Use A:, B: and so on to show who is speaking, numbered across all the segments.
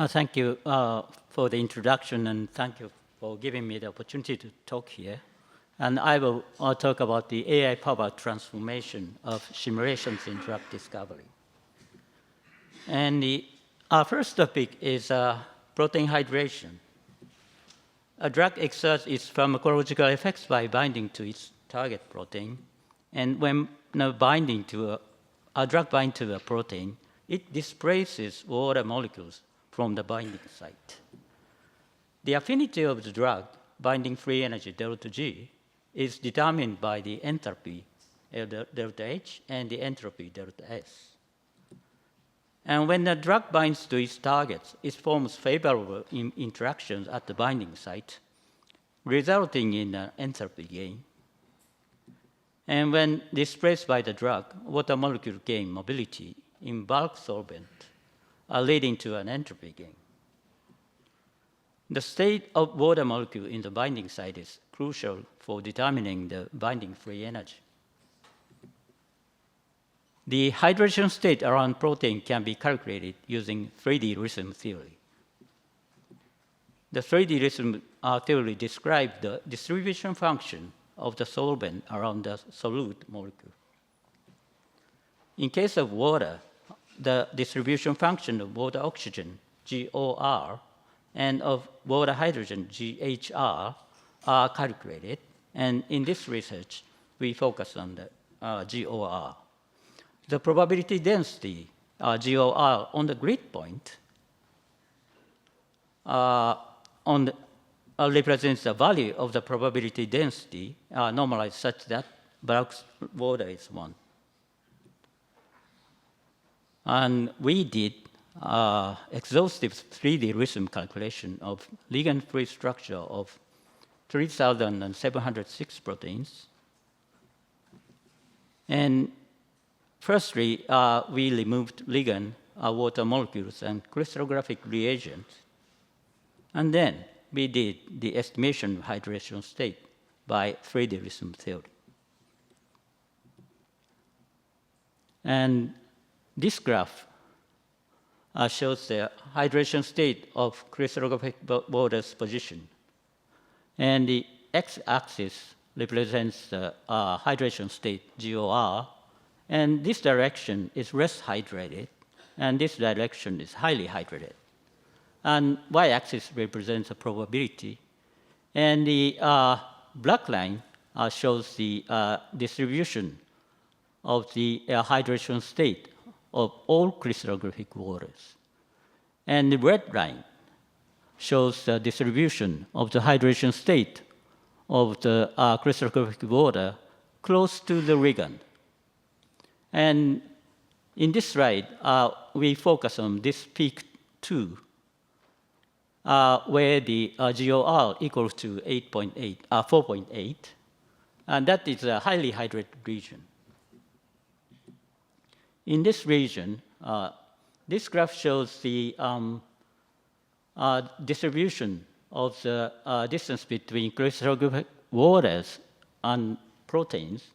A: Thank you for the introduction, and thank you for giving me the opportunity to talk here. And I will talk about the AI-powered transformation of simulations in drug discovery. And our first topic is protein hydration. A drug exerts its pharmacological effects by binding to its target protein. And when a drug binds to a protein, it displaces water molecules from the binding site. The affinity of the drug binding free energy delta G is determined by the enthalpy delta H and the entropy delta S. And when the drug binds to its targets, it forms favorable interactions at the binding site, resulting in an enthalpy gain. And when displaced by the drug, water molecule gain mobility in bulk solvent, leading to an entropy gain. The state of water molecule in the binding site is crucial for determining the binding free energy. The hydration state around protein can be calculated using 3D rhythm theory. The 3D rhythm theory describes the distribution function of the solvent around the solute molecule. In case of water, the distribution function of water oxygen, GOR, and of water hydrogen, GHR, are calculated. And in this research, we focus on the GOR. The probability density, GOR, on the grid point represents the value of the probability density normalized such that bulk water is 1. And we did exhaustive 3D rhythm calculation of ligand-free structure of 3,706 proteins. And firstly, we removed ligand, water molecules, and crystallographic reagents. And then we did the estimation of hydration state by 3D rhythm theory. And this graph shows the hydration state of crystallographic water's position. And the x-axis represents the hydration state, GOR, and this direction is less hydrated, and this direction is highly hydrated. And y-axis represents the probability. And the black line shows the distribution of the hydration state of all crystallographic waters. And the red line shows the distribution of the hydration state of the crystallographic water close to the ligand. And in this slide, we focus on this peak 2, where the GOR equals to 4.8, and that is a highly hydrated region. In this region, this graph shows the distribution of the distance between crystallographic waters and proteins,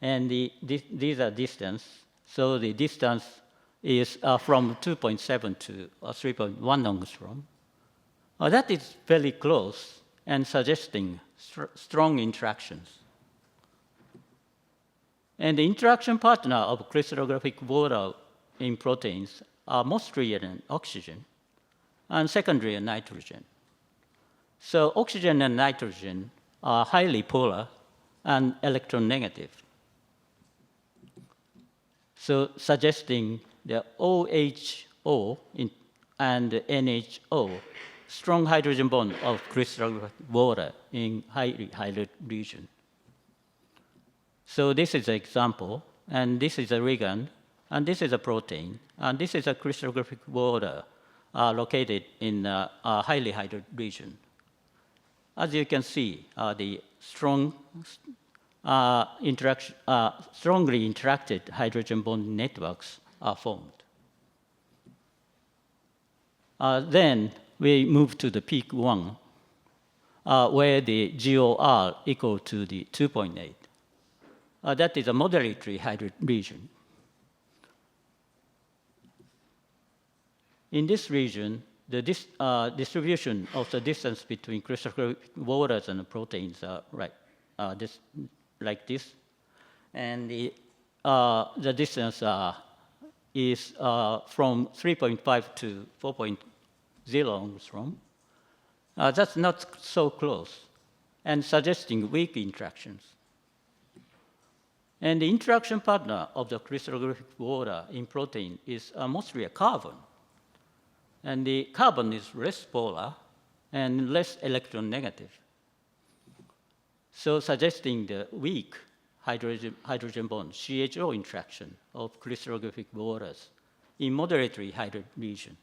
A: and these are distance. So the distance is from 2.7 to 3.1 angstrom. That is very close and suggesting strong interactions. And the interaction partner of crystallographic water in proteins are mostly oxygen and secondary nitrogen. So oxygen and nitrogen are highly polar and electronegative. So suggesting the OHO and NHO, strong hydrogen bond of crystallographic water in highly hydrated region. So this is an example, and this is a ligand, and this is a protein, and this is a crystallographic water located in a highly hydrated region. As you can see, the strongly interacted hydrogen bond networks are formed. Then we move to the peak 1, where the GOR equal to the 2.8. That is a moderately hydrated region. In this region, the distribution of the distance between crystallographic waters and proteins are like this. And the distance is from 3.5 to 4.0 angstrom. That's not so close, and suggesting weak interactions. And the interaction partner of the crystallographic water in protein is mostly a carbon. And the carbon is less polar and less electronegative. So suggesting the weak hydrogen bond, CHO interaction of crystallographic waters in moderately hydrated region.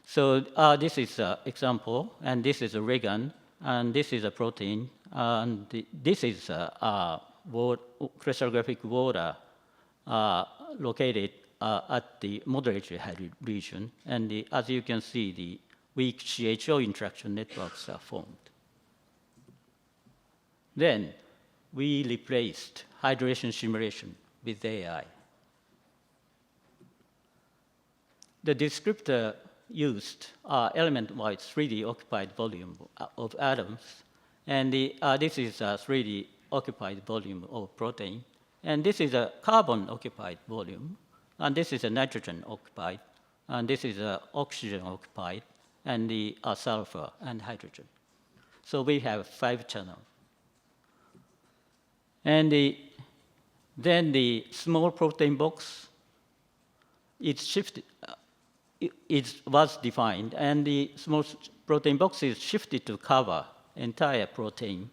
A: So this is an example, and this is a RIKEN, and this is a protein, and this is crystallographic water located at the moderately hydrated region. And as you can see, the weak CHO interaction networks are formed. Then we replaced hydration simulation with AI. The descriptor used element-wide 3D occupied volume of atoms. And this is a 3D occupied volume of protein. And this is a carbon occupied volume. And this is a nitrogen occupied. And this is a oxygen occupied. And the sulfur and hydrogen. So we have 5 channels. And then the small protein box, it's shifted. It was defined, and the small protein box is shifted to cover entire protein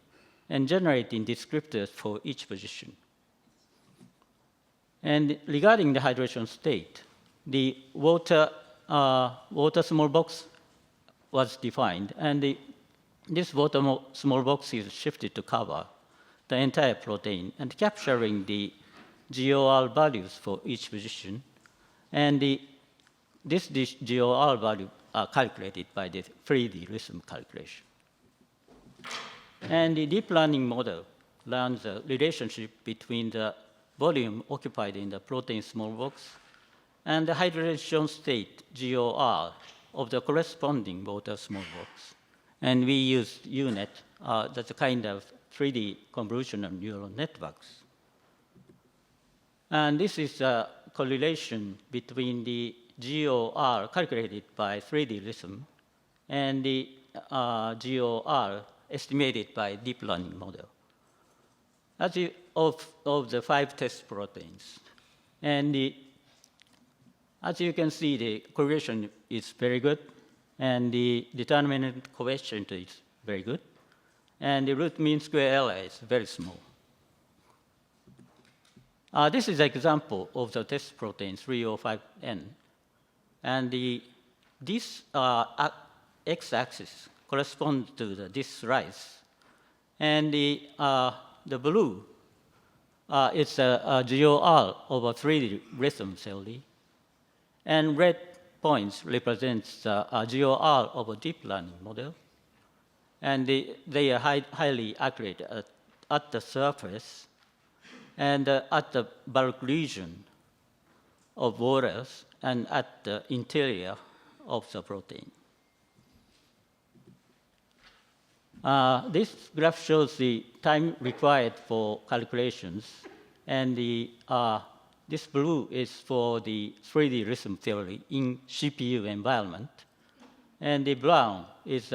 A: and generating descriptors for each position. And regarding the hydration state, the water small box was defined, and this water small box is shifted to cover the entire protein and capturing the GOR values for each position. And this GOR value are calculated by the 3D rhythm calculation. And the deep learning model learns the relationship between the volume occupied in the protein small box and the hydration state GOR of the corresponding water small box. And we used UNet, that's a kind of 3D convolutional neural networks. And this is a correlation between the GOR calculated by 3D rhythm and the GOR estimated by deep learning model of the 5 test proteins. And as you can see, the correlation is very good, and the determinant coefficient is very good, and the root mean square error is very small. This is an example of the test protein 305N. And this x-axis corresponds to this rise. And the blue is a GOR over 3D rhythm theory. And red points represents a GOR over deep learning model. And they are highly accurate at the surface and at the bulk region of waters and at the interior of the protein. This graph shows the time required for calculations, and this blue is for the 3D rhythm theory in CPU environment, and the brown is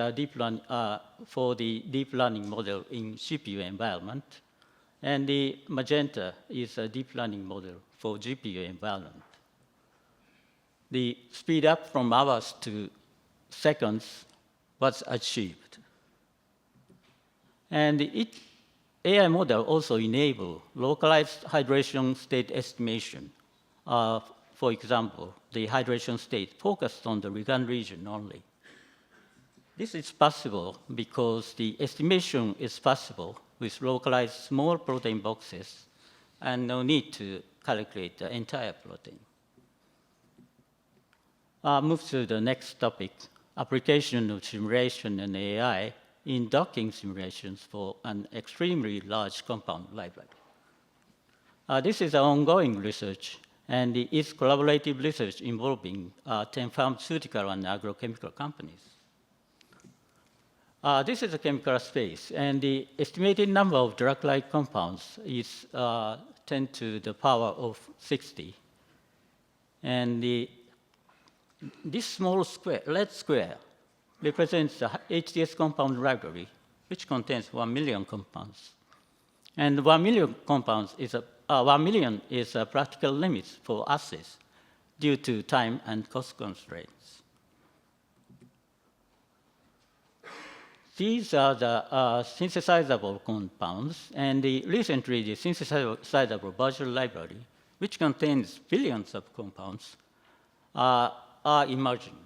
A: for the deep learning model in CPU environment, and the magenta is a deep learning model for GPU environment. The speed up from hours to seconds was achieved. And the AI model also enables localized hydration state estimation. For example, the hydration state focused on the RIKEN region only. This is possible because the estimation is possible with localized small protein boxes and no need to calculate the entire protein. Move to the next topic, application of simulation and AI in docking simulations for an extremely large compound library. This is ongoing research, and it's collaborative research involving 10 pharmaceutical and agrochemical companies. This is a chemical space, and the estimated number of drug-like compounds is 10 to the power of 60. And this small square, red square, represents the HTS compound library, which contains 1 million compounds. And 1 million compounds is 1 million is a practical limit for assays due to time and cost constraints. These are the synthesizable compounds, and recently the synthesizable virtual library, which contains billions of compounds, are emerging.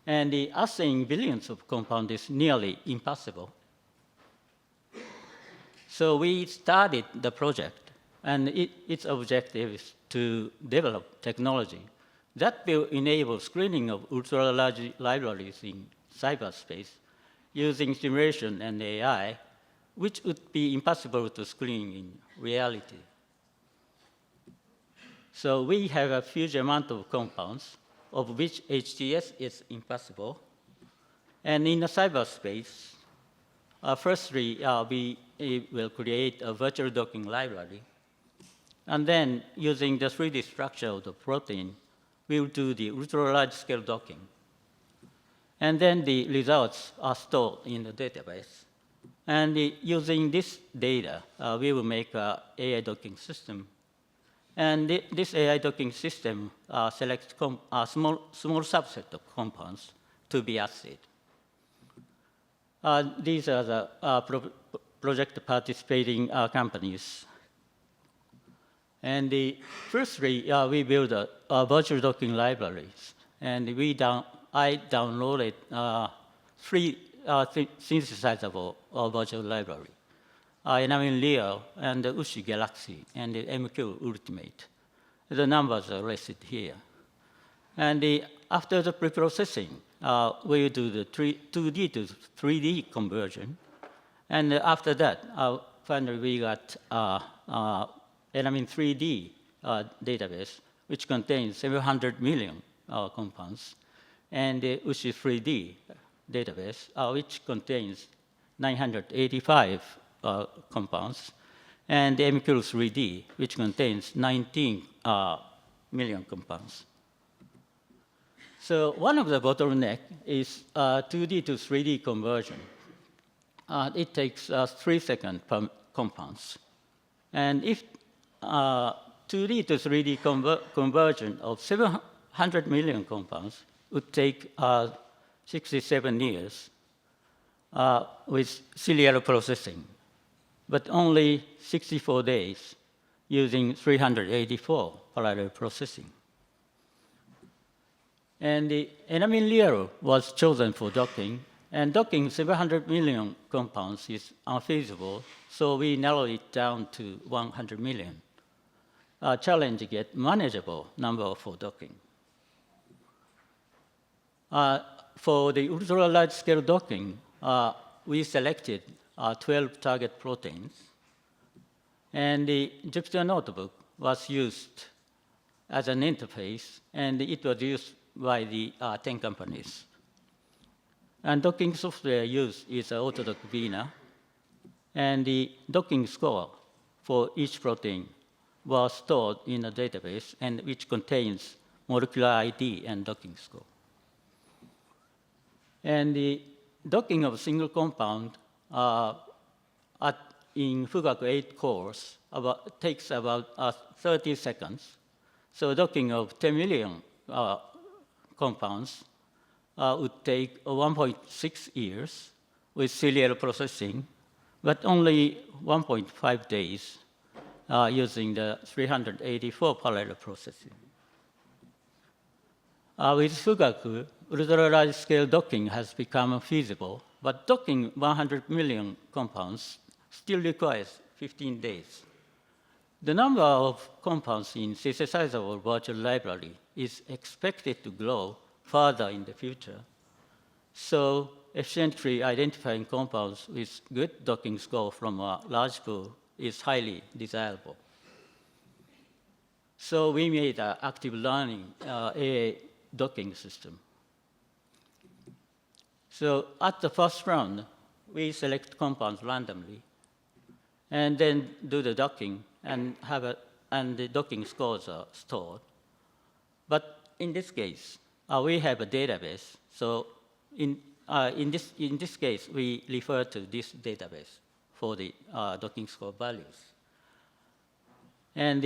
A: And the assaying billions of compounds is nearly impossible. So we started the project, and its objective is to develop technology that will enable screening of ultra-large libraries in cyberspace using simulation and AI, which would be impossible to screen in reality. So we have a huge amount of compounds, of which HTS is impossible. And in the cyberspace, firstly, we will create a virtual docking library. And then, using the 3D structure of the protein, we will do the ultra-large scale docking. And then the results are stored in the database. And using this data, we will make an AI docking system. And this AI docking system selects a small subset of compounds to be assayed. These are the project participating companies. And firstly, we build a virtual docking libraries. And I downloaded 3 synthesizable virtual library. Enamine Leo and the Ushi Galaxy and the MQ Ultimate. The numbers are listed here. And after the preprocessing, we do the 2D to 3D conversion. And after that, finally we got Enamine 3D database, which contains 700 million compounds, and the Ushi 3D database, which contains 985 compounds, and the MQ 3D, which contains 19 million compounds. So one of the bottlenecks is 2D to 3D conversion. It takes 3 seconds per compounds. And if 2D to 3D conversion of 700 million compounds would take 67 years with serial processing, but only 64 days using 384 parallel processing. And the Enamine Leo was chosen for docking, and docking 700 million compounds is unfeasible, so we narrowed it down to 100 million. Challenge yet manageable number for docking. For the ultra-large scale docking, we selected 12 target proteins, and the Jupyter Notebook was used as an interface, and it was used by the 10 companies. And docking software used is Autodoc Vina, and the docking score for each protein was stored in a database, and which contains molecular ID and docking score. And the docking of a single compound in Fugaku 8 cores takes about 30 seconds. So docking of 10 million compounds would take 1.6 years with serial processing, but only 1.5 days using the 384 parallel processing. With Fugaku, ultra-large scale docking has become feasible, but docking 100 million compounds still requires 15 days. The number of compounds in synthesizable virtual library is expected to grow further in the future. So efficiently identifying compounds with good docking score from a large pool is highly desirable. So we made an active learning AI docking system. So at the first round, we select compounds randomly, and then do the docking, and the docking scores are stored. But in this case, we have a database. So in this case, we refer to this database for the docking score values. And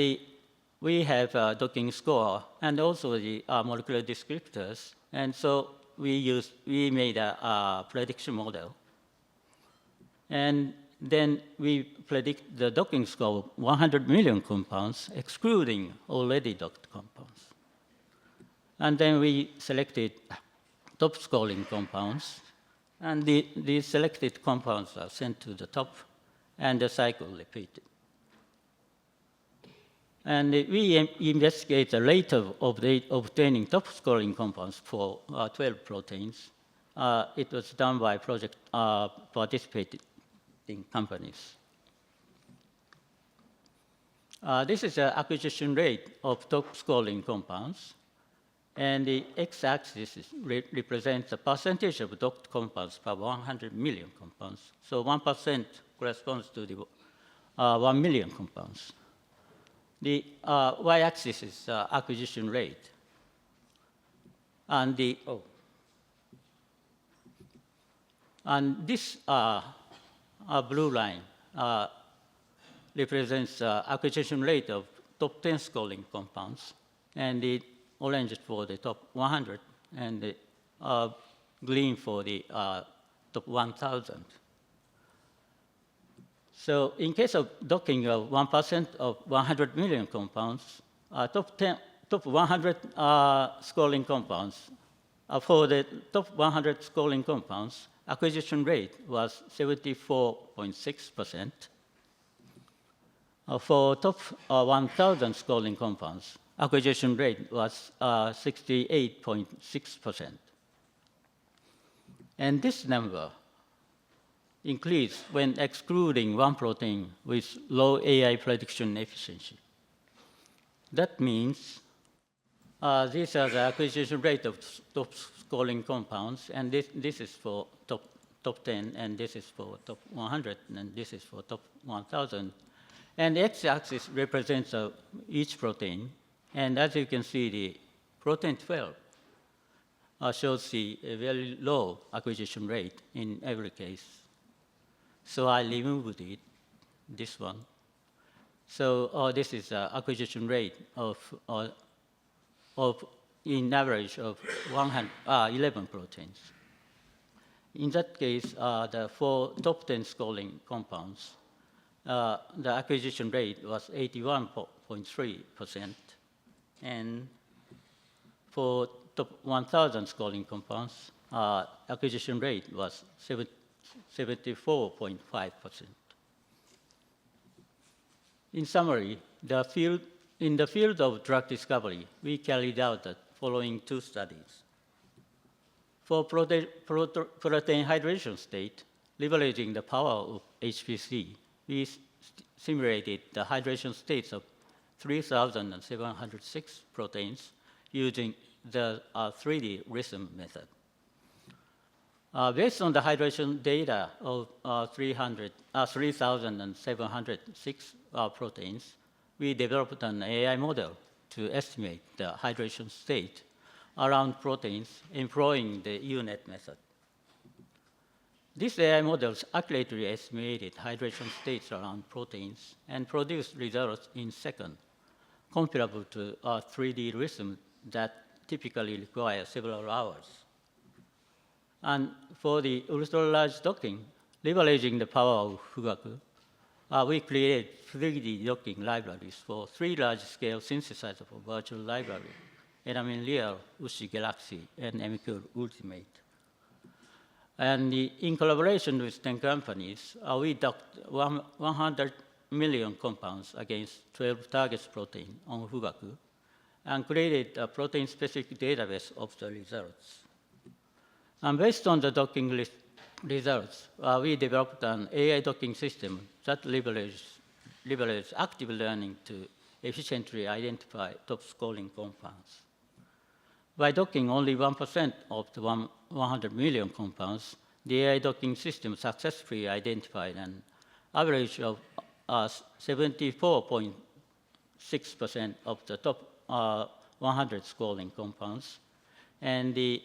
A: we have a docking score and also the molecular descriptors. And so we made a prediction model. And then we predict the docking score of 100 million compounds, excluding already docked compounds. And then we selected top scoring compounds, and the selected compounds are sent to the top, and the cycle repeated. And we investigate the rate of obtaining top scoring compounds for 12 proteins. It was done by project participating companies. This is the acquisition rate of top scoring compounds. And the x-axis represents the percentage of docked compounds per 100 million compounds. So 1% corresponds to the 1 million compounds. The y-axis is acquisition rate. And this blue line represents acquisition rate of top 10 scoring compounds, and the orange for the top 100, and the green for the top 1,000. So in case of docking of 1% of 100 million compounds, top 100 scoring compounds, for the top 100 scoring compounds, acquisition rate was 74.6%. For top 1,000 scoring compounds, acquisition rate was 68.6%. And this number increased when excluding one protein with low AI prediction efficiency. That means these are the acquisition rate of top scoring compounds, and this is for top 10, and this is for top 100, and this is for top 1,000. And the x-axis represents each protein. And as you can see, the protein 12 shows the very low acquisition rate in every case. So I removed this one. So this is acquisition rate of in average of 11 proteins. In that case, for top 10 scoring compounds, the acquisition rate was 81.3%. And for top 1,000 scoring compounds, acquisition rate was 74.5%. In summary, in the field of drug discovery, we carried out the following two studies. For protein hydration state, leveraging the power of HPC, we simulated the hydration states of 3,706 proteins using the 3D rhythm method. Based on the hydration data of 3,706 proteins, we developed an AI model to estimate the hydration state around proteins employing the UNet method. These AI models accurately estimated hydration states around proteins and produced results in seconds, comparable to a 3D rhythm that typically requires several hours. And for the ultra-large docking, leveraging the power of Fugaku, we created 3D docking libraries for 3 large-scale synthesizers of virtual library, Enamine Real, Ushi Galaxy, and MQ Ultimate. And in collaboration with 10 companies, we docked 100 million compounds against 12 targets protein on Fugaku, and created a protein-specific database of the results. And based on the docking results, we developed an AI docking system that leverages active learning to efficiently identify top-scoring compounds. By docking only 1% of the 100 million compounds, the AI docking system successfully identified an average of 74.6% of the top 100 scoring compounds, and the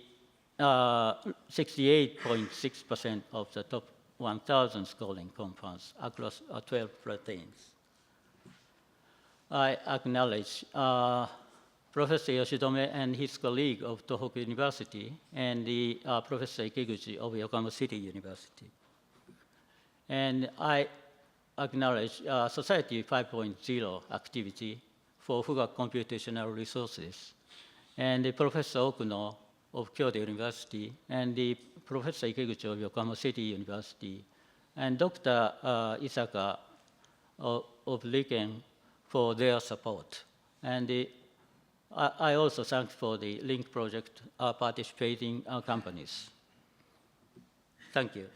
A: 68.6% of the top 1,000 scoring compounds across 12 proteins. I acknowledge Professor Yoshidome and his colleague of Tohoku University and the Professor Ikiguchi of Yokohama City University. And I acknowledge Society 5.0 activity for Fuga computational resources, and the Professor Okuno of Kyoto University, and the Professor Ikiguchi of Yokohama City University, and Dr. Isaka of RIKEN for their support. And I also thank for the LINK project participating companies. Thank you.